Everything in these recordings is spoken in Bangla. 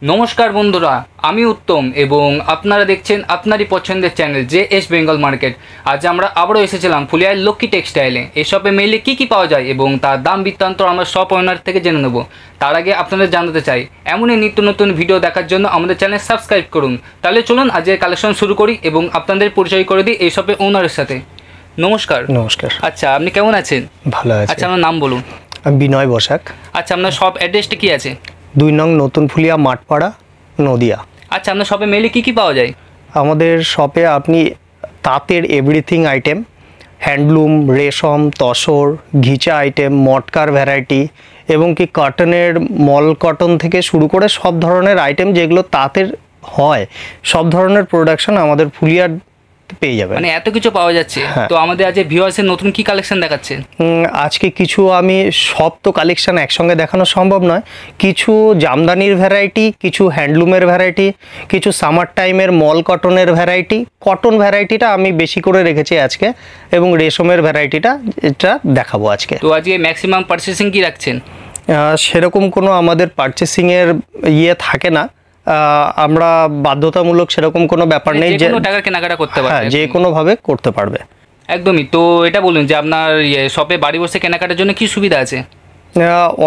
নমস্কার বন্ধুরা, আমি উত্তম এবং আপনারা দেখছেন আপনারই পছন্দের চ্যানেল JS বেঙ্গল মার্কেট। আজ আমরা আবারও এসেছিলাম ফুলিয়ার লক্ষ্মী টেক্সটাইলে। এই শপে মেইলে কী কী পাওয়া যায় এবং তার দাম বৃত্তান্ত আমরা শপ ওনার থেকে জেনে নেব। তার আগে আপনাদের জানাতে চাই, এমনই নিত্য নতুন ভিডিও দেখার জন্য আমাদের চ্যানেল সাবস্ক্রাইব করুন। তাহলে চলুন আজকের কালেকশন শুরু করি এবং আপনাদের পরিচয় করে দিই এই শপের ওনারের সাথে। নমস্কার। নমস্কার। আচ্ছা, আপনি কেমন আছেন? ভালো আছি। আচ্ছা, আপনার নাম বলুন। আমি বিনয় বসাক। আচ্ছা, আপনার শপ অ্যাড্রেসটা কী আছে? 2 নং নতুন ফুলিয়া মাঠপাড়া, নদিয়া। আচ্ছা, আপনার শপে মেইলে কী কী পাওয়া যায়? আমাদের শপে আপনি তাঁতের এভরিথিং আইটেম, হ্যান্ডলুম, রেশম, তসর, ঘিচা আইটেম, মটকার ভ্যারাইটি এবং কি কটনের মল কটন থেকে শুরু করে সব ধরনের আইটেম যেগুলো তাঁতের হয়, সব ধরনের প্রোডাকশন আমাদের ফুলিয়ার পেয়ে যাবেন। মানে এত কিছু পাওয়া যাচ্ছে। তো আমাদের আজ ভিউয়ার্সের নতুন কি কালেকশন দেখাচ্ছেন? আজকে কিছু আমি সব তো কালেকশন একসঙ্গে দেখানো সম্ভব নয়। কিছু জামদানির ভ্যারাইটি, কিছু হ্যান্ডলুমের ভ্যারাইটি, কিছু সামার টাইমের মল কটনের ভ্যারাইটি। কটন ভ্যারাইটিটা আমি বেশি করে রেখেছি আজকে এবং রেশমের ভ্যারাইটিটা এটা দেখাবো আজকে। তো আজকে ম্যাক্সিমাম পারচেসিং কি রাখছেন? সেরকম কোনো আমাদের পারচেসিংয়ের থাকে না। আমরা বাধ্যতামূলক সেরকম কোনো ব্যাপার নেই যে টাকার কেনাকাটা করতে পারবে। হ্যাঁ, যে কোনোভাবে করতে পারবে। একদমই। তো এটা বলুন যে আপনার শপে বাড়ি বসে কেনাকাটার জন্য কি সুবিধা আছে?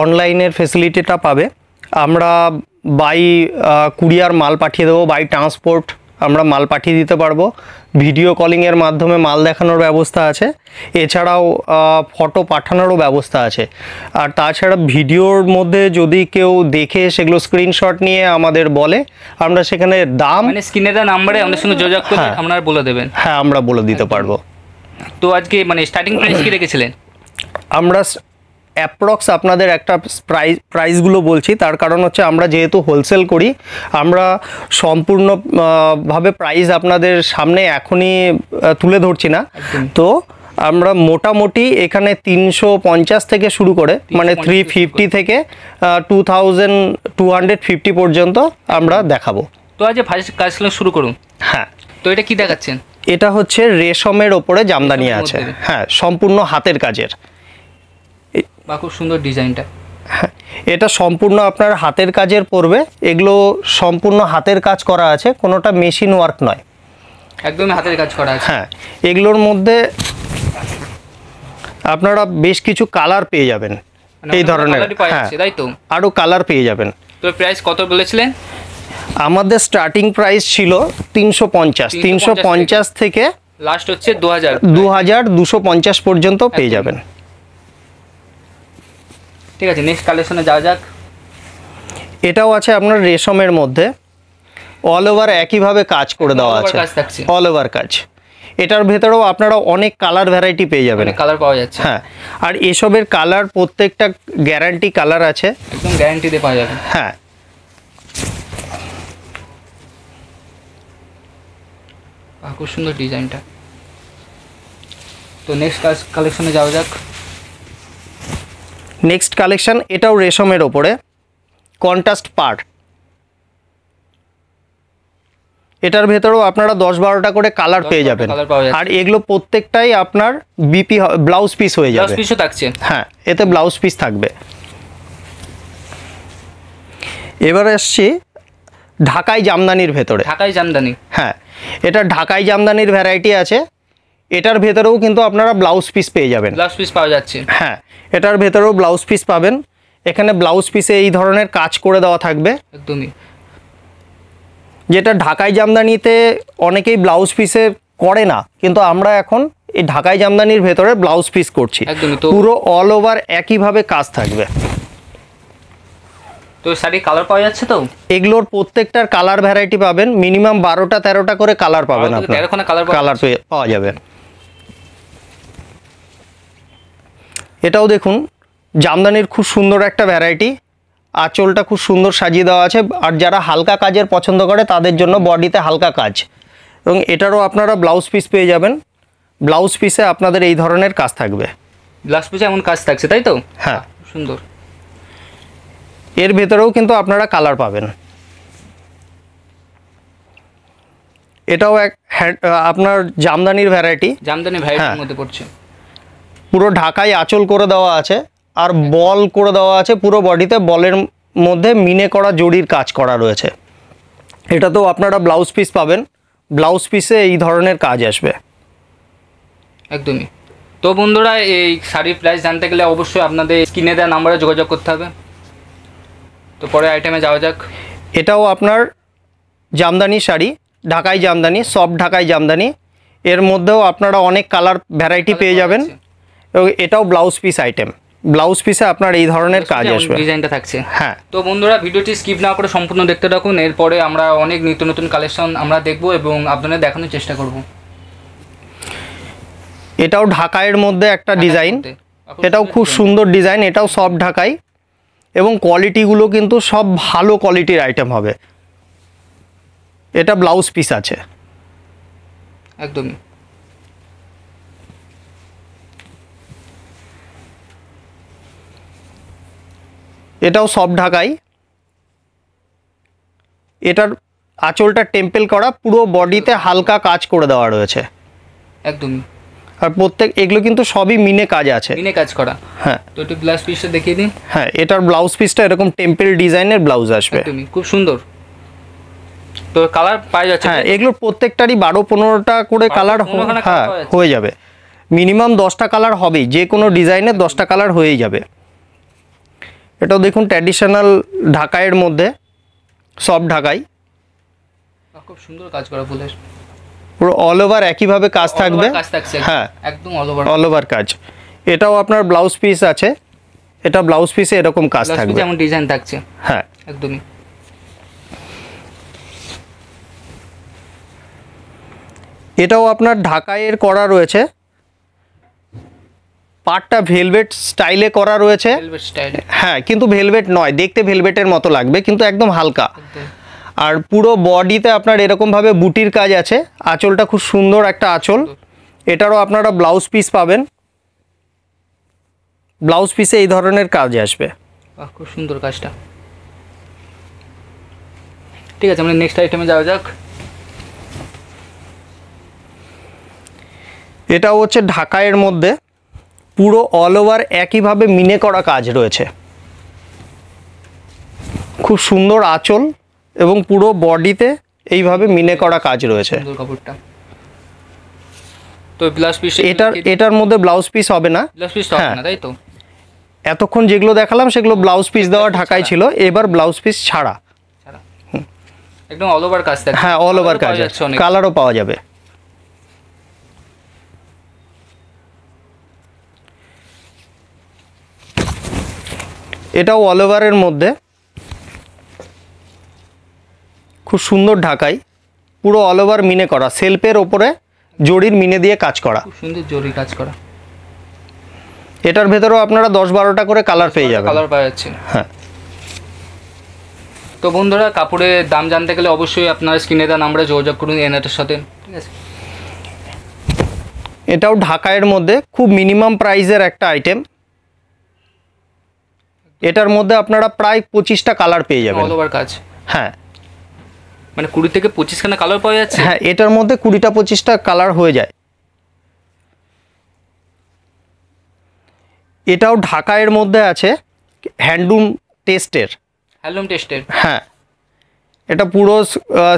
অনলাইনের ফেসিলিটিটা পাবে। আমরা বাই কুরিয়ার মাল পাঠিয়ে দেবো, বাই ট্রান্সপোর্ট আমরা মাল পাঠিয়ে দিতে পারবো। ভিডিও কলিংয়ের মাধ্যমে মাল দেখানোর ব্যবস্থা আছে। এছাড়াও ফটো পাঠানোরও ব্যবস্থা আছে। আর তাছাড়া ভিডিওর মধ্যে যদি কেউ দেখে সেগুলো স্ক্রিনশট নিয়ে আমাদের বলে, আমরা সেখানে দাম মানে স্ক্রিনে দেওয়া নাম্বারে আমাদের সঙ্গে যোগাযোগ করে আপনারা বলে দেবেন। হ্যাঁ, আমরা বলে দিতে পারবো। তো আজকে মানে স্টার্টিং প্রাইস কি রেখেছিলেন? আমরা অ্যাপ্রক্স আপনাদের একটা প্রাইসগুলো বলছি, তার কারণ হচ্ছে আমরা যেহেতু হোলসেল করি, আমরা সম্পূর্ণভাবে প্রাইস আপনাদের সামনে এখনই তুলে ধরছি না। তো আমরা মোটামুটি এখানে 350 থেকে শুরু করে মানে 350 থেকে 2250 পর্যন্ত আমরা দেখাবো। তো আজ ফার্স্ট কালেকশন শুরু করুন। হ্যাঁ। তো এটা কি দেখাচ্ছেন? এটা হচ্ছে রেশমের ওপরে জামদানি আছে। হ্যাঁ, সম্পূর্ণ হাতের কাজের। বা খুব সুন্দর ডিজাইনটা। হ্যাঁ, এটা সম্পূর্ণ আপনার হাতের কাজের পড়বে। এগুলো সম্পূর্ণ হাতের কাজ করা আছে, কোনোটা মেশিন ওয়ার্ক নয়, একদমই হাতের কাজ করা আছে। হ্যাঁ, এগুলোর মধ্যে আপনারা বেশ কিছু কালার পেয়ে যাবেন এই ধরনের। হ্যাঁ, তাই তো, আরও কালার পেয়ে যাবেন। তো প্রাইস কত বলেছিলেন? আমাদের স্টার্টিং প্রাইস ছিল 350 থেকে লাস্ট হচ্ছে 2250 পর্যন্ত পেয়ে যাবেন। ঠিক আছে, নেক্সট কালেকশনে যাওয়া যাক। এটাও আছে আপনার রেশমের মধ্যে, অল ওভার একইভাবে কাজ করে দেওয়া আছে, অল ওভার কাজ। এটার ভেতরেও আপনারা অনেক কালার ভ্যারাইটি পেয়ে যাবেন, কালার পাওয়া যাচ্ছে। হ্যাঁ, আর এসবের কালার প্রত্যেকটা গ্যারান্টি কালার আছে, একদম গ্যারান্টি দিয়ে পাওয়া যাবে। হ্যাঁ। খুব সুন্দর ডিজাইনটা। তো নেক্সট কালেকশনে যাওয়া যাক। নেক্সট কালেকশন, এটাও রেশমের ওপরে কন্ট্রাস্ট পাড়। এটার ভেতরেও আপনারা 10-12টা করে কালার পেয়ে যাবেন। আর এগুলো প্রত্যেকটাই আপনার বিপি ব্লাউজ পিস হয়ে যাবে। ব্লাউজ পিসও থাকছে? হ্যাঁ, এতে ব্লাউজ পিস থাকবে। এবারে আসছি ঢাকাই জামদানির ভেতরে। ঢাকাই জামদানি, হ্যাঁ, এটা ঢাকাই জামদানির ভ্যারাইটি আছে। এটার ভেতরেও কিন্তু আপনারা ব্লাউজ পিস পেয়ে যাবেন। ব্লাউজ পিস পাওয়া যাচ্ছে? হ্যাঁ, এটার ভেতরেও ব্লাউজ পিস পাবেন। এখানে ব্লাউজ পিসে এই ধরনের কাজ করে দেওয়া থাকবে, একদমই। যেটা ঢাকাই জামদানিতে অনেকেই ব্লাউজ পিসে করে না, কিন্তু আমরা এখন এই ঢাকাই জামদানির ভেতরে ব্লাউজ পিস করছি। পুরো অল ওভার একইভাবে কাজ থাকবে। তো শাড়ি কালার পাওয়া যাচ্ছে? তো এগুলোর প্রত্যেকটার কালার ভ্যারাইটি পাবেন, মিনিমাম 12টা-13টা করে কালার পাবেন আপনারা, কালার পাওয়া যাবে। এটাও দেখুন জামদানির খুব সুন্দর একটা ভ্যারাইটি, আঁচলটা খুব সুন্দর সাজিয়ে দেওয়া আছে। আর যারা হালকা কাজের পছন্দ করে তাদের জন্য বডিতে হালকা কাজ, এবং এটারও আপনারা ব্লাউজ পিস পেয়ে যাবেন। ব্লাউজ পিসে আপনাদের এই ধরনের কাজ থাকবে, ব্লাউজ পিসে এমন কাজ থাকছে তাই তো? হ্যাঁ সুন্দর। এর ভেতরেও কিন্তু আপনারা কালার পাবেন। এটাও আপনার জামদানির ভ্যারাইটি, জামদানি ভ্যারাইটির মধ্যে পড়ছে। পুরো ঢাকায় আঁচল করে দেওয়া আছে আর বল করে দেওয়া আছে পুরো বডিতে, বলের মধ্যে মিনে করা জরির কাজ করা রয়েছে। এটাতেও আপনারা ব্লাউজ পিস পাবেন, ব্লাউজ পিসে এই ধরনের কাজ আসবে। একদমই। তো বন্ধুরা এই শাড়ির প্রাইস জানতে গেলে অবশ্যই আপনাদের স্ক্রিনে দেওয়া নাম্বারে যোগাযোগ করতে হবে। তো পরে আইটেমে যাওয়া যাক। এটাও আপনার জামদানি শাড়ি, ঢাকাই জামদানি, সফট ঢাকাই জামদানি। এর মধ্যেও আপনারা অনেক কালার ভ্যারাইটি পেয়ে যাবেন, এবং এটাও ব্লাউজ পিস আইটেম। ব্লাউজ পিসে আপনার এই ধরনের কাজ আসবে, ডিজাইনটা থাকছে। হ্যাঁ। তো বন্ধুরা ভিডিওটি স্কিপ না করে সম্পূর্ণ দেখতে থাকুন, এরপরে আমরা অনেক নিত্য নতুন কালেকশন আমরা দেখব এবং আপনাদের দেখানোর চেষ্টা করব। এটাও ঢাকাইয়ের মধ্যে একটা ডিজাইন, এটাও খুব সুন্দর ডিজাইন, এটাও সফট ঢাকাই, এবং কোয়ালিটিগুলো কিন্তু সব ভালো কোয়ালিটির আইটেম হবে। এটা ব্লাউজ পিস আছে একদমই। এটাও সফট ঢাকাই, এটার আঁচলটা টেম্পেল করা, পুরো বডিতে হালকা কাজ করে দেওয়া রয়েছে একদমই। আর এগুলো কিন্তু সবই মিনে কাজ আছে, মিনে কাজ করা। হ্যাঁ। তো একটু ব্লাউজ পিসটা দেখিয়ে দিন। হ্যাঁ, এটার ব্লাউজ পিসটা এরকম টেম্পেল ডিজাইনের ব্লাউজ আসবে, একদমই খুব সুন্দর। তো কালার পাওয়া যাচ্ছে? হ্যাঁ, এগুলোর প্রত্যেকটারই 12-15টা করে কালার, হ্যাঁ হয়ে যাবে। মিনিমাম 10টা কালার হবেই, যে কোনো ডিজাইনের 10টা কালার হয়েই যাবে। এটাও দেখুন ট্র্যাডিশনাল ঢাকাইয়ের মধ্যে, সফট ঢাকাই, খুব সুন্দর কাজ করা ফুলের, পুরো অল ওভার একইভাবে কাজ থাকবে। হ্যাঁ একদম অল ওভার কাজ। এটাও আপনার ব্লাউজ পিস আছে, এটা ব্লাউজ পিসে এরকম কাজ থাকবে, যেমন ডিজাইন থাকছে। হ্যাঁ একদমই। এটাও আপনার ঢাকাইয়ের করা রয়েছে, পাটটা ভেলভেট স্টাইলে করা রয়েছে। হ্যাঁ, কিন্তু ভেলভেট নয়, দেখতে ভেলভেটের মতো লাগবে, কিন্তু একদম হালকা। আর পুরো বডিতে আপনার এরকমভাবে বুটির কাজ আছে, আঁচলটা খুব সুন্দর একটা আঁচল। এটারও আপনারা ব্লাউজ পিস পাবেন, ব্লাউজ পিসে এই ধরনের কাজ আসবে। খুব সুন্দর কাজটা। ঠিক আছে, আমরা নেক্সট আইটেমে যাওয়া যাক। এটাও হচ্ছে ঢাকাইয়ের মধ্যে, পুরো অল ওভার একইভাবে মিনে করা কাজ রয়েছে, খুব সুন্দর আঁচল এবং পুরো বডিতে এইভাবে মিনে করা কাজ রয়েছে। কাপড়টা তো ব্লাউজ পিস, এটার মধ্যে ব্লাউজ পিস হবে না, ব্লাউজ পিস হবে না তাই তো? এতক্ষণ যেগুলো দেখালাম সেগুলো ব্লাউজ পিস দেওয়া ঢাকাই ছিল, এবার ব্লাউজ পিস ছাড়া একদম অল ওভার কাজ থাকবে। হ্যাঁ, অল ওভার কাজ, কালারও পাওয়া যাবে। এটাও অল ওভারের মধ্যে খুব সুন্দর ঢাকাই, পুরো অল ওভার মিনে করা, সেলফের ওপরে জরির মিনে দিয়ে কাজ করা, খুব সুন্দর জরি কাজ করা। এটার ভেতরেও আপনারা 10-12টা করে কালার পেয়ে যাবেন, কালার পাওয়া যাচ্ছে। হ্যাঁ। তো বন্ধুরা কাপড়ের দাম জানতে গেলে অবশ্যই আপনারা স্ক্রিনে দেওয়া নাম্বারে যোগাযোগ করুন এনাটের সাথে, ঠিক আছে? এটাও ঢাকাইয়ের মধ্যে খুব মিনিমাম প্রাইসের একটা আইটেম, এটার মধ্যে আপনারা প্রায় 25টা কালার পেয়ে যাবেন, অল ওভার কাজ। হ্যাঁ, মানে 20 থেকে 25খানা কালার পাওয়া যাচ্ছে। হ্যাঁ, এটার মধ্যে 20টা-25টা কালার হয়ে যায়। এটাও ঢাকাইয়ের মধ্যে আছে, হ্যান্ডলুম টেস্টের, হ্যাঁ, এটা পুরো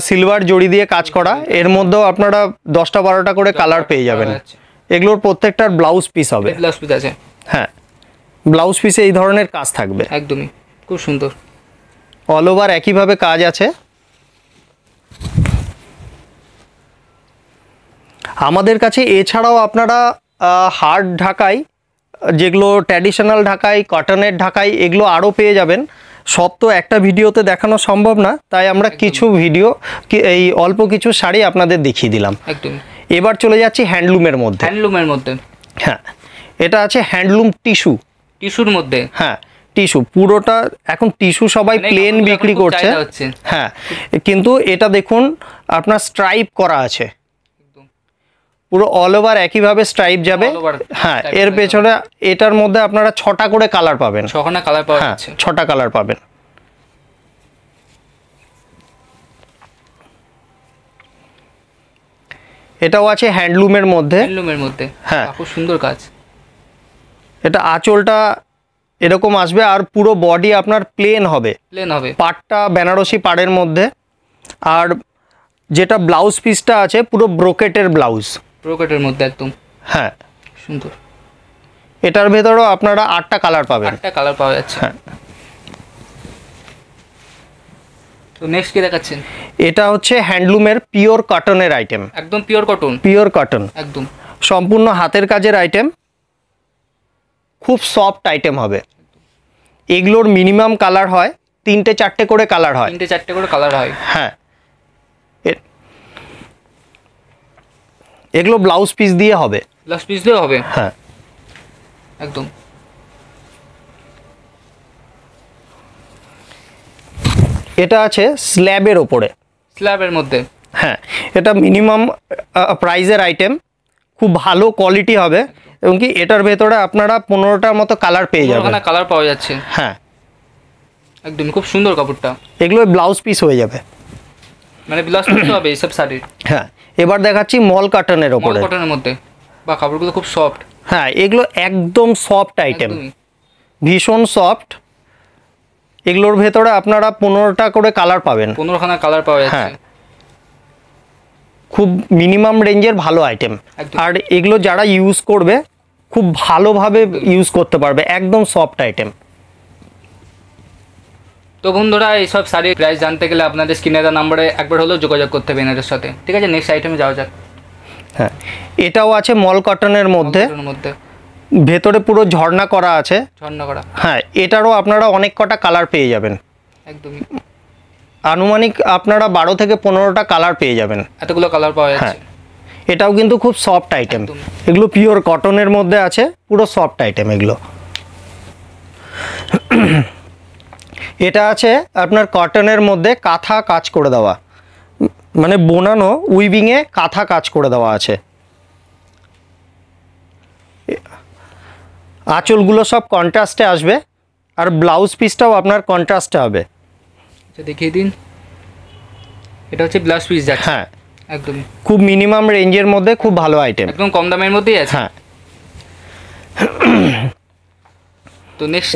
সিলভার জড়ি দিয়ে কাজ করা, এর মধ্যেও আপনারা 10টা-12টা করে কালার পেয়ে যাবেন। এগুলোর প্রত্যেকটার ব্লাউজ পিস হবে, ব্লাউজ পিস আছে, হ্যাঁ, ব্লাউজ পিসে এই ধরনের কাজ থাকবে, একদমই খুব সুন্দর। অল ওভার একইভাবে কাজ আছে। আমাদের কাছে এছাড়াও আপনারা হার্ড ঢাকাই, যেগুলো ট্র্যাডিশনাল ঢাকাই, কটনের ঢাকাই, এগুলো আরও পেয়ে যাবেন। সব তো একটা ভিডিওতে দেখানো সম্ভব না, তাই আমরা কিছু ভিডিও, এই অল্প কিছু শাড়ি আপনাদের দেখিয়ে দিলাম। একদম। এবার চলে যাচ্ছি হ্যান্ডলুমের মধ্যে। হ্যান্ডলুমের মধ্যে, হ্যাঁ, এটা আছে হ্যান্ডলুম টিস্যু। টিস্যুর মধ্যে? হ্যাঁ, টিস্যু পুরোটা। এখন টিস্যু সবাই মানে প্লেন কাপড়গুলো বিক্রি এখন খুব করছে। চাহিদা হচ্ছে। হ্যাঁ, কিন্তু এটা দেখুন আপনার স্ট্রাইপ করা আছে, একদম পুরো অল ওভার একইভাবে স্ট্রাইপ যাবে। all over হ্যাঁ, stripe এর হয়ে পেছনে এটার মধ্যে আপনারা 6টা করে কালার পাবেন। ছখানা কালার পাওয়া হ্যাঁ, যাচ্ছে। 6টা কালার পাবেন। এটাও আছে হ্যান্ডলুমের মধ্যে। হ্যান্ডলুমের মধ্যে? হ্যাঁ। খুব সুন্দর কাজ। এটা আঁচলটা এরকম আসবে আর পুরো বডি আপনার প্লেন হবে, প্লেন হবে। পাড়টা বেনারসি পাড়ের মধ্যে। আর যেটা ব্লাউজ পিসটা আছে পুরো ব্রোকেটের ব্লাউজ। ব্রোকেটের মধ্যে একদম হ্যাঁ, সুন্দর। এটার ভেতরেও আপনারা 8টা কালার পাবেন। 8টা কালার পাওয়া যাচ্ছে। হ্যাঁ। তো নেক্সট কি দেখাচ্ছেন? এটা হচ্ছে হ্যান্ডলুমের পিওর কটনের আইটেম। একদম পিওর কটন? পিওর কটন, একদম সম্পূর্ণ হাতের কাজের আইটেম, খুব সফট আইটেম হবে। এগুলোর মিনিমাম কালার হয় 3টে-4টে করে কালার হয়। 3টে-4টে করে কালার হয়? হ্যাঁ, এগুলো ব্লাউজ পিস দিয়ে হবে। ব্লাউজ পিস দিয়েও হবে? হ্যাঁ, একদম। এটা আছে স্ল্যাবের ওপরে। স্ল্যাবের মধ্যে? হ্যাঁ, এটা মিনিমাম প্রাইজের আইটেম, খুব ভালো কোয়ালিটি হবে এবং কি এটার ভেতরে আপনারা 15টার মতো কালার পেয়ে যাবেন। ওখানে কালার পাওয়া যাচ্ছে? হ্যাঁ, একদম খুব সুন্দর কাপড়টা। এগুলো ব্লাউজ পিস হয়ে যাবে। মানে ব্লাউজ পিস হবে এইসব শাড়ির? হ্যাঁ, এবার দেখাচ্ছি মল কটনের মল ওপরে। কটনের মধ্যে? বা কাপড়গুলো খুব সফট। হ্যাঁ, এগুলো একদম সফট আইটেম, ভীষণ সফট। এগুলোর ভেতরে আপনারা 15টা করে কালার পাবেন। 15খানা কালার পাওয়া যাচ্ছে? হ্যাঁ, খুব মিনিমাম রেঞ্জের ভালো আইটেম। একদম। আর এগুলো যারা ইউজ করবে খুব ভালোভাবে ইউজ করতে পারবে, একদম সফট আইটেম। তো বন্ধুরা এইসব শাড়ির প্রাইস জানতে গেলে আপনাদের স্ক্রিনে দেওয়া নম্বরে একবার হলেও যোগাযোগ করতে হবে এনাদের সাথে। ঠিক আছে, নেক্সট আইটেমে যাওয়া যাক। হ্যাঁ, এটাও আছে মল কটনের মধ্যে, কটনের মধ্যে ভেতরে পুরো ঝর্ণা করা আছে। ঝর্ণা করা? হ্যাঁ, এটারও আপনারা অনেক কটা কালার পেয়ে যাবেন। একদমই আনুমানিক আপনারা 12 থেকে 15টা কালার পেয়ে যাবেন। এতগুলো কালার পাওয়া যাচ্ছে? হ্যাঁ, এটাও কিন্তু খুব সফট আইটেম। একদম। এগুলো পিওর কটনের মধ্যে আছে, পুরো সফট আইটেম এগুলো। এটা আছে আপনার কটনের মধ্যে কাঁথা কাজ করে দেওয়া, মানে বোনানো উইভিংয়ে কাঁথা কাজ করে দেওয়া আছে। আঁচলগুলো সব কন্ট্রাস্টে আসবে আর ব্লাউজ পিসটাও আপনার কন্ট্রাস্টে হবে। আচ্ছা দেখিয়ে দিন। এটা হচ্ছে ব্লাউজ পিস যাচ্ছে? হ্যাঁ, একদমই খুব মিনিমাম রেঞ্জের মধ্যে খুব ভালো আইটেম, একদম কম দামের মধ্যেই আছে। হ্যাঁ। তো নেক্সট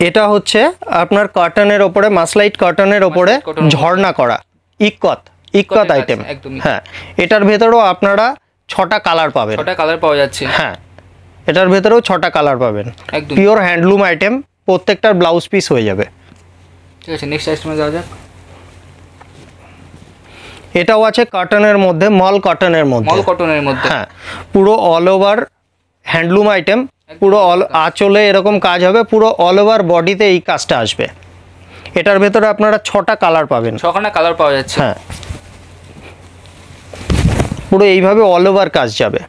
এটা হচ্ছে আপনার কটনের ওপরে, মাসলাইট কটনের ওপরে ঝর্ণা করা ইক্কত ইক্কতের কাজ, আইটেম। একদমই। হ্যাঁ, এটার ভেতরেও আপনারা 6টা কালার পাবেন। 6টা কালার পাওয়া যাচ্ছে? হ্যাঁ, এটার ভেতরেও 6টা কালার পাবেন। একদম পিওর হ্যান্ডলুম আইটেম, প্রত্যেকটার ব্লাউজ পিস হয়ে যাবে। ঠিক আছে, নেক্সট আইটেমে যাওয়া যাক। এটাও আছে কটনের মধ্যে, মল কটনের মধ্যে। মল কটনের মধ্যে? হ্যাঁ, পুরো অল ওভার হ্যান্ডলুম আইটেম, পুরো আঁচলে এরকম কাজ হবে, পুরো অল ওভার বডিতে এই কাজটা আসবে। এটার ভেতরে আপনারা 6টা কালার পাবেন। 6খানা কালার পাওয়া যাচ্ছে? হ্যাঁ, পুরো এইভাবে অল ওভার কাজ যাবে।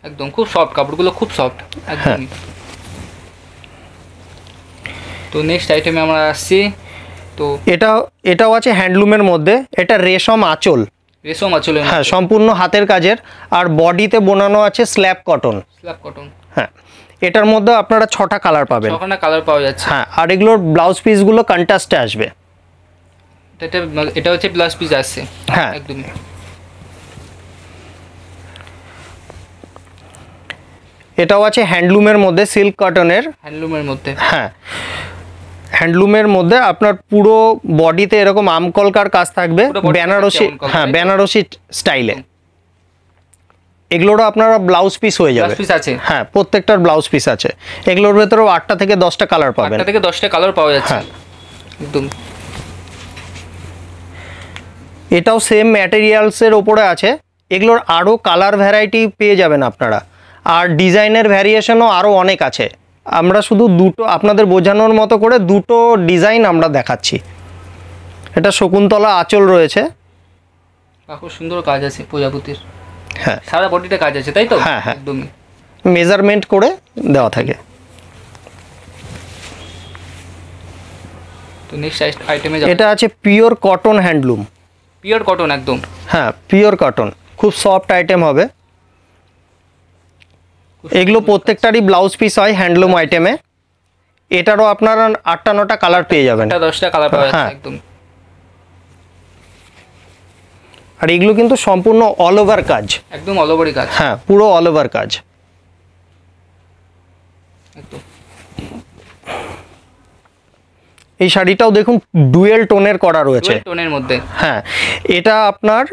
একদম খুব সফট, কাপড়গুলো খুব সফট একদমই। তো নেক্সট আইটেমে আমরা আসছি। তো এটাও আছে হ্যান্ডলুমের মধ্যে। এটা রেশম আঁচল, রেশম আঁচলের? হ্যাঁ, সম্পূর্ণ হাতের কাজের। আর বডিতে বোনানো আছে স্ল্যাব কটন। Slab cotton? হ্যাঁ, এটার মধ্যে আপনারা 6টা কালার পাবেন। 6খানা কালার পাওয়া যাচ্ছে? হ্যাঁ, আর এগুলোর ব্লাউজ পিসগুলো কন্ট্রাস্টে আসবে। এটা হচ্ছে ব্লাউজ পিস আসছে? হ্যাঁ, একদমই। এটাও আছে হ্যান্ডলুমের মধ্যে, সিল্ক কটনের। হ্যান্ডলুমের মধ্যে? হ্যাঁ, হ্যান্ডলুমের মধ্যে আপনার পুরো বডিতে এরকম আমকলকার কাজ থাকবে, বেনারসি। হ্যাঁ, বেনারসি স্টাইলে। এগুলোরও আপনারা ব্লাউজ পিস হয়ে যাবে। ব্লাউজ পিস আছে? হ্যাঁ, প্রত্যেকটার ব্লাউজ পিস আছে। এগুলোর ভেতরেও 8টা থেকে 10টা কালার পাবেন। 8টা থেকে 10টা কালার পাওয়া যাচ্ছে? হ্যাঁ, একদম। এটাও সেম ম্যাটেরিয়ালসের ওপরে আছে। এগুলোর আরও কালার ভ্যারাইটি পেয়ে যাবেন আপনারা, আর ডিজাইনের ভ্যারিয়েশনও আরও অনেক আছে। আমরা শুধু দুটো আপনাদের বোঝানোর মতো করে দুটো ডিজাইন আমরা দেখাচ্ছি। এটা শকুন্তলা আঁচল রয়েছে। খুব সুন্দর কাজ আছে প্রজাপতির। হ্যাঁ, সারা বডিতে কাজ আছে তাই তো? হ্যাঁ, হ্যাঁ। একদমই। মেজারমেন্ট করে দেওয়া থাকে। তো নেক্সট আইটেমে এটা আছে pure cotton handloom. Pure cotton একদম। হ্যাঁ, পিওর কটন, খুব সফট আইটেম হবে। এগুলো প্রত্যেকটারই ব্লাউজ পিস হয় হ্যান্ডলুম আইটেমে। এটারও আপনারা 8টা 9টা কালার পেয়ে যাবেন, 10টা কালার পাওয়া যাচ্ছে একদম। আর এগুলো কিন্তু সম্পূর্ণ অল ওভার কাজ, একদম অল ওভারই কাজ। হ্যাঁ পুরো অল ওভার কাজ একদম। এই শাড়িটাও দেখুন ডুয়েল টোনের করা রয়েছে, টোনের মধ্যে। হ্যাঁ, এটা আপনার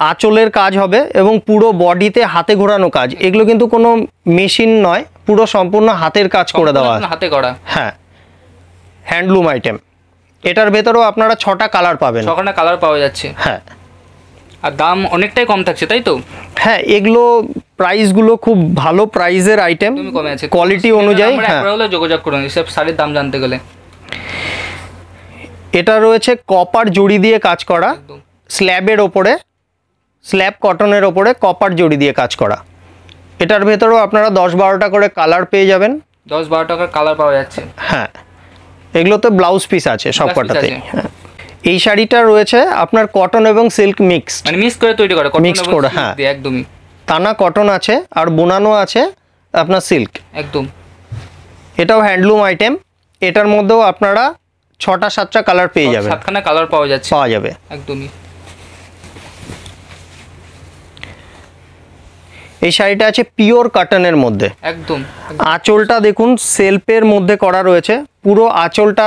আঁচলের কাজ হবে এবং পুরো বডিতে হাতে ঘোরানো কাজ। এগুলো কিন্তু কোনো মেশিন নয়, পুরো সম্পূর্ণ হাতের কাজ করে দেওয়া, হাতে করা। হ্যাঁ, হ্যান্ডলুম আইটেম। এটার ভেতরেও আপনারা 6টা কালার পাবেন, 6টা কালার পাওয়া যাচ্ছে। হ্যাঁ, আর দাম অনেকটাই কম থাকছে তাই তো? হ্যাঁ, এগুলো প্রাইসগুলো খুব ভালো প্রাইসের আইটেম, তুমি কমে আছে কোয়ালিটি অনুযায়ী। হ্যাঁ, একবার হলে যোগাযোগ করুন এসব শাড়ির দাম জানতে গেলে। এটা রয়েছে কপার জড়ি দিয়ে কাজ করা, স্ল্যাবের ওপরে, স্ল্যাব কটনের ওপরে কপার জড়ি দিয়ে কাজ করা। এটার ভেতরেও আপনারা 10-12টা করে কালার পেয়ে যাবেন, 10-12 টাকার কালার পাওয়া যাচ্ছে। হ্যাঁ, এগুলোতে ব্লাউজ পিস আছে সব কটাতেই। হ্যাঁ, এই শাড়িটা রয়েছে আপনার কটন এবং সিল্ক মিক্সড, মানে মিক্স করে তৈরি করা, মিক্সড করে, হ্যাঁ একদমই। টানা কটন আছে আর বোনানো আছে আপনার সিল্ক, একদম। এটাও হ্যান্ডলুম আইটেম। এটার মধ্যেও আপনারা 6টা 7টা কালার পেয়ে যাবেন, 7খানা কালার পাওয়া যাচ্ছে, পাওয়া যাবে একদমই। এই শাড়িটা আছে পিওর কটনের মধ্যে, একদম। আঁচলটা দেখুন সেলফের মধ্যে করা রয়েছে, পুরো আঁচলটা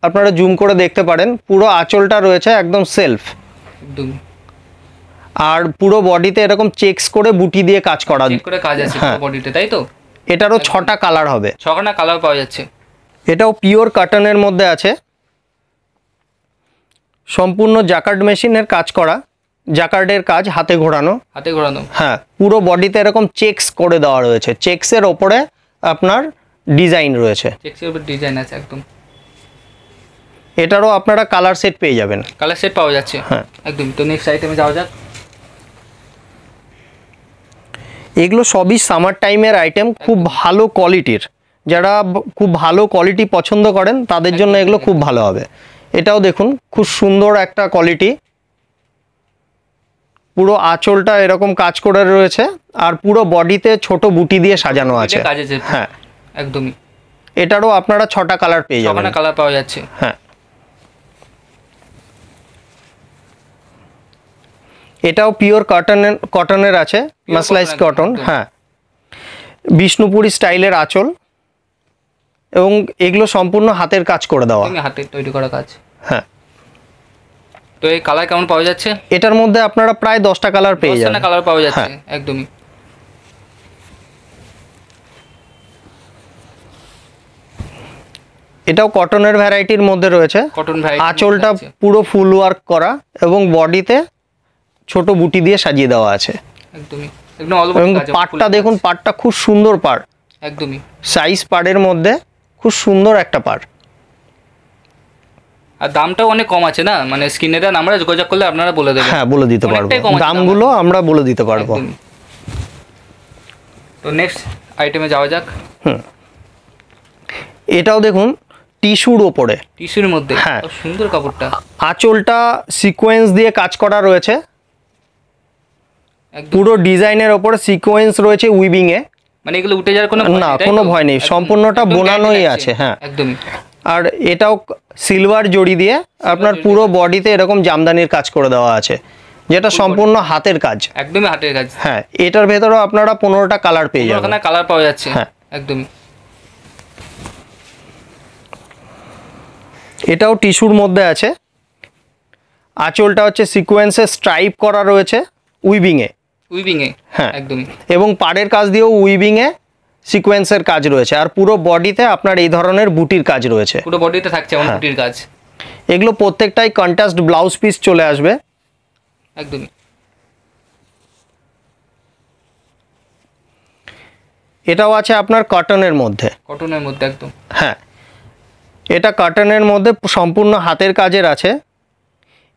আপনারা জুম করে দেখতে পারেন, পুরো আঁচলটা রয়েছে একদম সেলফ, একদম। আর পুরো বডিতে এরকম চেকস করে বুটি দিয়ে কাজ করা, চেক করে কাজ আছে পুরো বডিতে তাই তো? এটারও 6টা কালার হবে, 6খানা কালার পাওয়া যাচ্ছে। এটাও পিওর কটনের মধ্যে আছে, সম্পূর্ণ জাকার্ড মেশিনের কাজ করা, জাকার্ডের কাজ হাতে ঘোরানো, হাতে ঘোরানো, হ্যাঁ, পুরো বডিতে এরকম চেকস করে দেওয়া রয়েছে, চেকসের ওপরে আপনার ডিজাইন রয়েছে, চেকসের উপর ডিজাইন আছে একদম। এটারও আপনারা কালার সেট পেয়ে যাবেন, কালার সেট পাওয়া যাচ্ছে, হ্যাঁ একদম। তো নেক্সট আইটেমে যাওয়া যাক। এগুলো সবই সামার টাইমের আইটেম, খুব ভালো কোয়ালিটির, যারা খুব ভালো কোয়ালিটি পছন্দ করেন তাদের জন্য এগুলো খুব ভালো হবে। এটাও দেখুন খুব সুন্দর একটা কোয়ালিটি, পুরো আঁচলটা এরকম কাজ করে রয়েছে আর পুরো বডিতে ছোট বুটি দিয়ে সাজানো আছে, হ্যাঁ একদমই। এটারও আপনারা 6টা কালার পেয়ে যাবেন, 6খানা কালার পাওয়া যাচ্ছে, হ্যাঁ। এটাও পিওর কটনের আছে, মাসলাইজ কটন, হ্যাঁ, বিষ্ণুপুরি স্টাইলের আঁচল এবং এগুলো সম্পূর্ণ হাতের কাজ করে দেওয়া, হাতের তৈরি করা কাজ, হ্যাঁ। তো এই কালার কেমন পাওয়া যাচ্ছে? এটার মধ্যে আপনারা প্রায় 10টা কালার পেয়ে যাবেন, 10টা কালার পাওয়া যাচ্ছে, একদমই। এটাও কটনের ভ্যারাইটির মধ্যে রয়েছে, কটন ভ্যারাইটি, আঁচলটা পুরো ফুল ওয়ার্ক করা এবং বডিতে ছোট বুটি দিয়ে সাজিয়ে দেওয়া আছে, একদমই। একদম অল ওভার কাজ। পাড়টা দেখুন, পাড়টা খুব সুন্দর পাড়, একদমই সাইজ পাড়ের মধ্যে খুব সুন্দর একটা পাড়। আর দামটাও অনেক কম আছে না, মানে স্ক্রিনে দেন, আমরা যোগাযোগ করলে আপনারা বলে দেবেন। হ্যাঁ, বলে দিতে পারবো, দামগুলো আমরা বলে দিতে পারবো। তো নেক্সট আইটেমে যাওয়া যাক। এটাও দেখুন টিস্যুর ওপরে, টিস্যুর মধ্যে, হ্যাঁ, সুন্দর কাপড়টা, আঁচলটা সিকোয়েন্স দিয়ে কাজ করা রয়েছে, পুরো ডিজাইনের ওপরে সিকোয়েন্স রয়েছে উইভিং এ, মানে এগুলো উঠে যাওয়ার কোনো ভয় নেই, সম্পূর্ণটা বোনানোই আছে, হ্যাঁ, একদমই। আর এটাও সিলভার জড়ি দিয়ে আপনার পুরো বডিতে এরকম জামদানির কাজ করে দেওয়া আছে, যেটা সম্পূর্ণ হাতের কাজ, একদমই হাতের কাজ, হ্যাঁ। এটার ভেতরেও আপনারা 15টা কালার পেয়ে যাবেন, কালার পাওয়া যাচ্ছে, হ্যাঁ, একদমই। এটাও টিস্যুর মধ্যে আছে, আঁচলটা হচ্ছে সিকোয়েন্সের স্ট্রাইপ করা রয়েছে উইভিং এ, হ্যাঁ, একদমই। এবং পাড়ের কাজ দিয়েও উইভিং এ সিকোয়েন্সের কাজ রয়েছে, আর পুরো বডিতে আপনার এই ধরনের বুটির কাজ রয়েছে, পুরো বডিতে থাকছে এমন বুটির কাজ। এগুলো প্রত্যেকটাই কন্ট্রাস্ট ব্লাউজ পিস চলে আসবে, একদমই। এটাও আছে আপনার কটনের মধ্যে, একদম, হ্যাঁ, এটা কটনের মধ্যে সম্পূর্ণ হাতের কাজের আছে।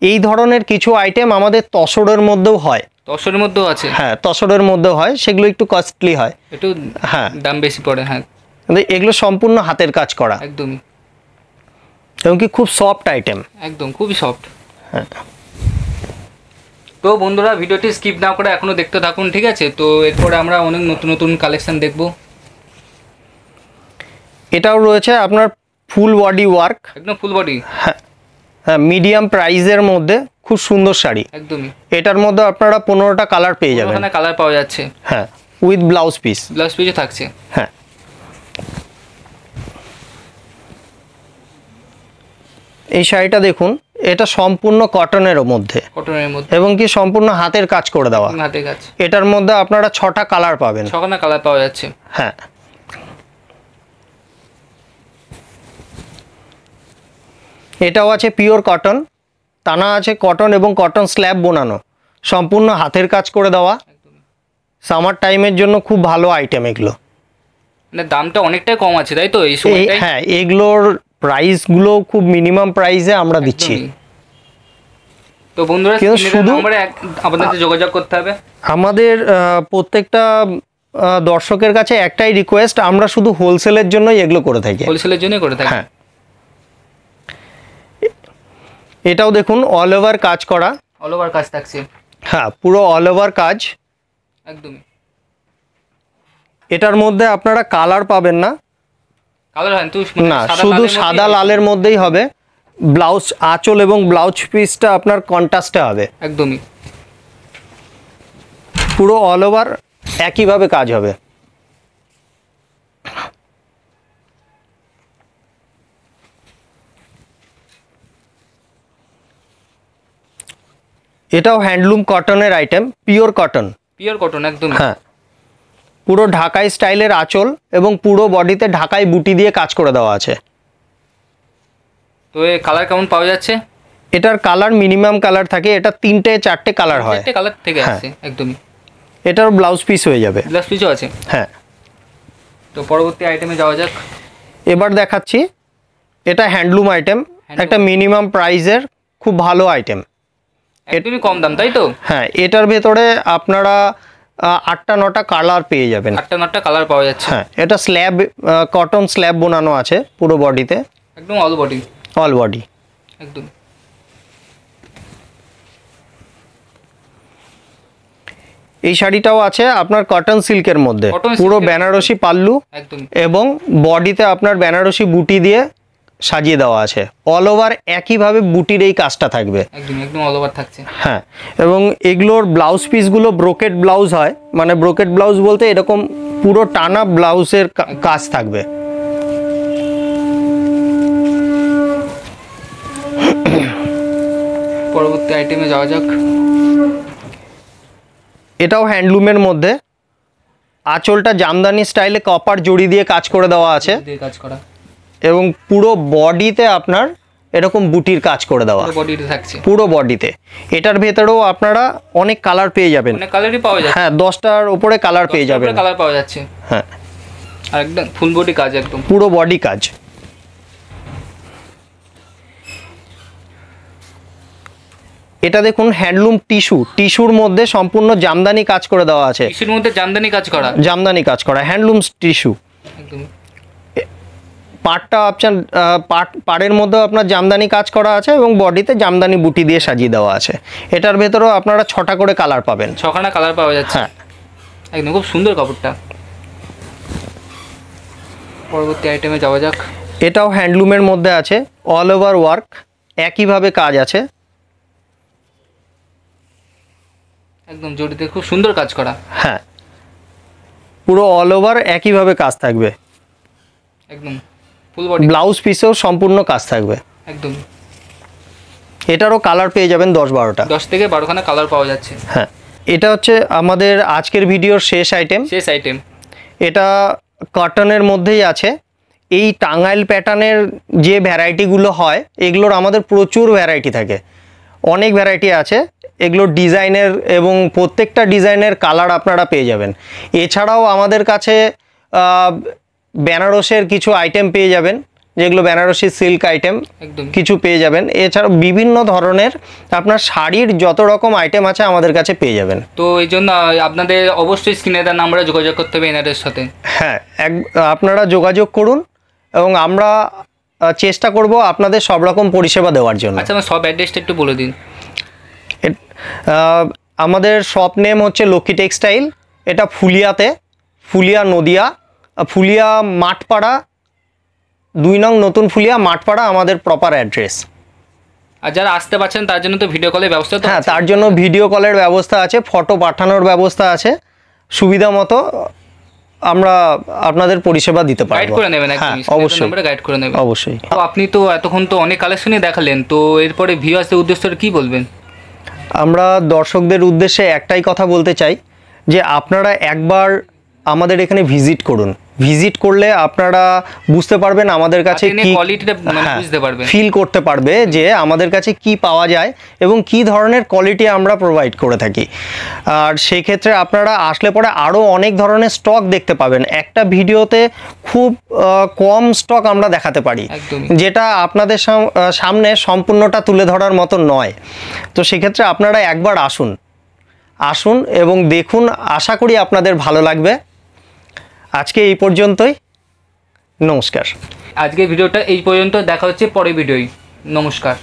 এই ধরনের কিছু আইটেম আমাদের তসরের মধ্যেও হয়, তসরের মধ্যেও আছে? হ্যাঁ, তসরের মধ্যেও হয়, সেগুলো একটু কস্টলি হয়, একটু হ্যাঁ দাম বেশি পড়ে। হ্যাঁ, কিন্তু এগুলো সম্পূর্ণ হাতের কাজ করা একদমই, এবং কি খুব সফট আইটেম। একদম খুবই সফট। হ্যাঁ, তো বন্ধুরা ভিডিওটি স্কিপ না করে এখনো দেখতে থাকুন, ঠিক আছে? তো এরপরে আমরা অনেক নতুন নতুন কালেকশন দেখব। এটাও রয়েছে আপনার ফুল বডি ওয়ার্ক, একদম ফুল বডি। হ্যাঁ হ্যাঁ, মিডিয়াম প্রাইসের মধ্যে খুব সুন্দর শাড়ি। একদমই, এটার মধ্যে আপনারা 15টা কালার পেয়ে যাবেন। ওখানে কালার পাওয়া যাচ্ছে। হ্যাঁ, উইথ ব্লাউজ পিস। ব্লাউজ পিসও থাকছে। হ্যাঁ, এই শাড়িটা দেখুন, এটা সম্পূর্ণ কটনের মধ্যে, কটনের মধ্যে এবং কি সম্পূর্ণ হাতের কাজ করে দেওয়া। হাতের কাজ। এটার মধ্যে আপনারা 6টা কালার পাবেন। ছখানা কালার পাওয়া যাচ্ছে। হ্যাঁ, এটাও আছে পিওর কটন, টানা আছে কটন এবং কটন স্ল্যাব বোনানো, সম্পূর্ণ হাতের কাজ করে দেওয়া। সামার টাইমের জন্য খুব ভালো আইটেম এগুলো। মানে দামটা অনেকটাই কম আছে, তাই তো? এই সময়টাই। হ্যাঁ, এগুলোর প্রাইসগুলো খুব মিনিমাম প্রাইসে আমরা দিচ্ছি। তো বন্ধুরা শুধু আপনাদের যোগাযোগ করতে হবে। আমাদের প্রত্যেকটা দর্শকের কাছে একটাই রিকোয়েস্ট, আমরা শুধু হোলসেলের জন্যই এগুলো করে থাকি। হোলসেলের জন্যই করে থাকি। হ্যাঁ, এটাও দেখুন অল ওভার কাজ করা। অল ওভার কাজ থাকছে। হ্যাঁ, পুরো অল ওভার কাজ। একদমই। এটার মধ্যে আপনারা কালার পাবেন না, কালার হয় না, শুধু সাদা লালের মধ্যেই হবে। ব্লাউজ আঁচল এবং ব্লাউজ পিসটা আপনার কন্ট্রাস্টে হবে। একদমই। পুরো অল ওভার একইভাবে কাজ হবে। এটাও হ্যান্ডলুম কটনের item, pure cotton. Pure cotton, একদম। হ্যাঁ, পুরো ঢাকাই স্টাইলের আঁচল এবং পুরো বডিতে ঢাকাই বুটি দিয়ে কাজ করে দেওয়া আছে। তো এই কালার কেমন পাওয়া যাচ্ছে? এটার কালার মিনিমাম কালার থাকে, এটা 3টে 4টে কালার হয়। 4টে কালার থেকে আসছে। একদমই। এটার ব্লাউজ পিস হয়ে যাবে। ব্লাউজ পিসও আছে। হ্যাঁ, তো পরবর্তী আইটেমে যাওয়া যাক। এবার দেখাচ্ছি, এটা হ্যান্ডলুম আইটেম, একটা মিনিমাম প্রাইসের খুব ভালো আইটেম, একদমই কম দাম, তাই তো? হ্যাঁ, এটার ভেতরে আপনারা 8টা 9টা কালার পেয়ে যাবেন। 8টা 9টা কালার পাওয়া যাচ্ছে। হ্যাঁ, এটা স্ল্যাব কটন স্ল্যাব বোনানো আছে পুরো বডিতে। একদম অল বডি। All body. একদম। এই শাড়িটাও আছে আপনার কটন সিল্কের মধ্যে, Cotton পুরো silk-এর বেনারসি পাল্লু একদম। এবং বডিতে আপনার বেনারসি বুটি দিয়ে সাজিয়ে দেওয়া আছে। অল ওভার একইভাবে বুটির এই কাজটা থাকবে। একদম একদম অল ওভার থাকছে। হ্যাঁ, এবং এগুলোর ব্লাউজ পিসগুলো ব্রোকেট ব্লাউজ হয়, মানে ব্রোকেট ব্লাউজ বলতে এরকম পুরো টানা ব্লাউজের কাজ থাকবে। পরবর্তী আইটেমে যাওয়া যাক। এটাও হ্যান্ডলুমের মধ্যে, আঁচলটা জামদানি স্টাইলে কপার জড়ি দিয়ে কাজ করে দেওয়া আছে, কাজ করা, এবং পুরো বডিতে আপনার এরকম বুটির কাজ করে দেওয়া, বডিতে থাকছে পুরো বডিতে। এটার ভেতরেও আপনারা অনেক কালার পেয়ে যাবেন। অনেক কালারই পাওয়া যাচ্ছে। হ্যাঁ, 10টার উপরে কালার পেয়ে যাবেন। কালার পাওয়া যাচ্ছে। হ্যাঁ, আর একদম ফুল বডি কাজ, একদম পুরো বডি কাজ। এটা দেখুন হ্যান্ডলুম টিস্যুর মধ্যে সম্পূর্ণ জামদানি কাজ করে দেওয়া আছে। টিস্যুর মধ্যে জামদানি কাজ করা, জামদানি কাজ করা হ্যান্ডলুম টিস্যু। একদম। পাড়টা আপনার পাড়ের মধ্যেও আপনার জামদানি কাজ করা আছে এবং বডিতে জামদানি বুটি দিয়ে সাজিয়ে দেওয়া আছে। এটার ভেতরেও আপনারা 6টা করে কালার পাবেন। 6খানা কালার পাওয়া যাচ্ছে। হ্যাঁ, একদম খুব সুন্দর কাপড়টা। পরবর্তী আইটেমে যাওয়া যাক। এটাও হ্যান্ডলুমের মধ্যে আছে, অল ওভার ওয়ার্ক, একইভাবে কাজ আছে। একদম জড়িতে খুব সুন্দর কাজ করা। হ্যাঁ, পুরো অল ওভার একইভাবে কাজ থাকবে। একদম ফুল বডি। ব্লাউজ পিসেও সম্পূর্ণ কাজ থাকবে। একদম। এটারও কালার পেয়ে যাবেন 10-12টা। 10 থেকে 12খানা কালার পাওয়া যাচ্ছে। হ্যাঁ, এটা হচ্ছে আমাদের আজকের ভিডিওর শেষ আইটেম। শেষ আইটেম। এটা কটনের মধ্যেই আছে। এই টাঙ্গাইল প্যাটার্নের যে ভ্যারাইটিগুলো হয়, এগুলোর আমাদের প্রচুর ভ্যারাইটি থাকে, অনেক ভ্যারাইটি আছে। এগুলোর ডিজাইনের এবং প্রত্যেকটা ডিজাইনের কালার আপনারা পেয়ে যাবেন। এছাড়াও আমাদের কাছে বেনারসের কিছু আইটেম পেয়ে যাবেন, যেগুলো বেনারসি সিল্ক আইটেম একদম কিছু পেয়ে যাবেন। এছাড়াও বিভিন্ন ধরনের আপনার শাড়ির যত রকম আইটেম আছে আমাদের কাছে পেয়ে যাবেন। তো এই জন্য আপনাদের অবশ্যই স্ক্রিনে দেওয়া নাম্বারে যোগাযোগ করতে হবে এনাদের সাথে। হ্যাঁ, আপনারা যোগাযোগ করুন এবং আমরা চেষ্টা করব আপনাদের সব রকম পরিষেবা দেওয়ার জন্য। আচ্ছা, আমার সব অ্যাড্রেসটা একটু বলে দিন। আমাদের শপ নেম হচ্ছে লক্ষ্মী টেক্সটাইল। এটা ফুলিয়াতে, ফুলিয়া নদিয়া, ফুলিয়া মাঠপাড়া 2 নং নতুন ফুলিয়া মাঠপাড়া আমাদের প্রপার অ্যাড্রেস। আর যারা আসতে পারছেন তার জন্য তো ভিডিও কলের ব্যবস্থা তো হ্যাঁ, আছে? তার জন্য ভিডিও কলের ব্যবস্থা আছে, ফটো পাঠানোর ব্যবস্থা আছে। সুবিধা মতো আমরা আপনাদের পরিষেবা দিতে পারবো। গাইড করে নেবেন হ্যাঁ, একদম, অবশ্যই নম্বরে গাইড করে নেবেন। অবশ্যই। তো আপনি তো এতক্ষণ তো অনেক কালেকশনই দেখালেন, তো এরপরে ভিউয়ার্সদের উদ্দেশ্যে কি বলবেন? আমরা দর্শকদের উদ্দেশ্যে একটাই কথা বলতে চাই যে আপনারা একবার আমাদের এখানে ভিজিট করুন। ভিজিট করলে আপনারা বুঝতে পারবেন আমাদের কাছে কি কোয়ালিটিটা বুঝতে পারবেন, ফিল করতে পারবে যে আমাদের কাছে কি পাওয়া যায় এবং কি ধরনের কোয়ালিটি আমরা প্রোভাইড করে থাকি। আর সেই ক্ষেত্রে আপনারা আসলে পরে আরও অনেক ধরনের স্টক দেখতে পাবেন। একটা ভিডিওতে খুব কম স্টক আমরা দেখাতে পারি, যেটা আপনাদের সামনে সম্পূর্ণটা তুলে ধরার মতো নয়। তো সেক্ষেত্রে আপনারা একবার আসুন এবং দেখুন, আশা করি আপনাদের ভালো লাগবে। আজকে এই পর্যন্তই, নমস্কার। আজকে ভিডিওটা এই পর্যন্ত, দেখা হচ্ছে পরের ভিডিওয়। নমস্কার।